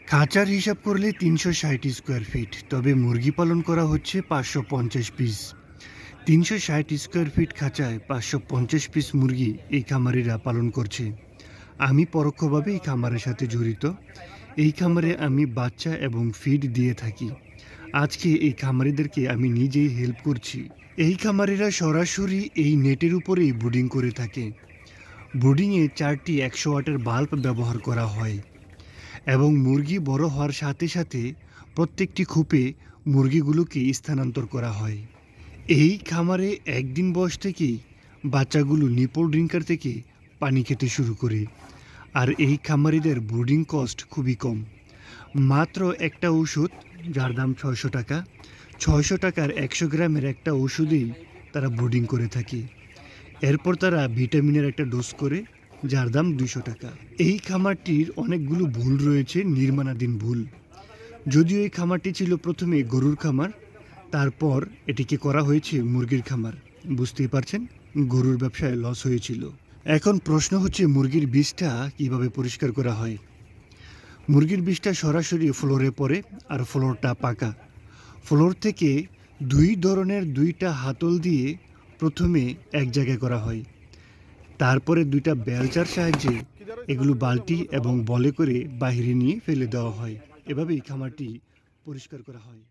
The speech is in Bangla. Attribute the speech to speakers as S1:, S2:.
S1: খাঁচার হিসাব করলে ৩৬০ স্কোয়ার ফিট, তবে মুরগি পালন করা হচ্ছে ৫৫০ পিস। ৩৬০ স্কোয়ার ফিট খাঁচায় ৫৫০ পিস মুরগি এই খামারিরা পালন করছে। আমি পরোক্ষভাবে এই খামারের সাথে জড়িত। এই খামারে আমি বাচ্চা এবং ফিড দিয়ে থাকি। আজকে এই খামারিদেরকে আমি নিজেই হেল্প করছি। এই খামারিরা সরাসরি এই নেটের উপরেই ব্রুডিং করে থাকে। ব্রুডিংয়ে ৪টি ১০০ ওয়াটের বাল্ব ব্যবহার করা হয় এবং মুরগি বড় হওয়ার সাথে সাথে প্রত্যেকটি খোপে মুরগিগুলোকে স্থানান্তর করা হয়। এই খামারে একদিন বয়স থেকেই বাচ্চাগুলো নিপল ড্রিঙ্কার থেকে পানি খেতে শুরু করে। আর এই খামারিদের ব্রুডিং কস্ট খুবই কম। মাত্র একটা ওষুধ, যার দাম ৬০০ টাকা। ৬০০ টাকার ১০০ গ্রামের একটা ওষুধেই তারা ব্রুডিং করে থাকে। এরপর তারা ভিটামিনের একটা ডোজ করে, যার দাম ২০০ টাকা। এই খামারটির অনেকগুলো ভুল রয়েছে, নির্মাণাধীন ভুল। যদিও এই খামারটি ছিল প্রথমে গরুর খামার, তারপর এটিকে করা হয়েছে মুরগির খামার। বুঝতেই পারছেন, গরুর ব্যবসায় লস হয়েছিল। এখন প্রশ্ন হচ্ছে মুরগির বীজটা কিভাবে পরিষ্কার করা হয়। মুরগির বীজটা সরাসরি ফ্লোরে পড়ে, আর ফ্লোরটা পাকা। ফ্লোর থেকে দুই ধরনের ২টা হাতল দিয়ে প্রথমে এক জায়গায় করা হয়। তারপরে ২টা বেলচার সাহায্যে এগুলো বালতি এবং বলে করে বাইরে নিয়ে ফেলে দেওয়া হয়। এভাবেই খামারটি পরিষ্কার করা হয়।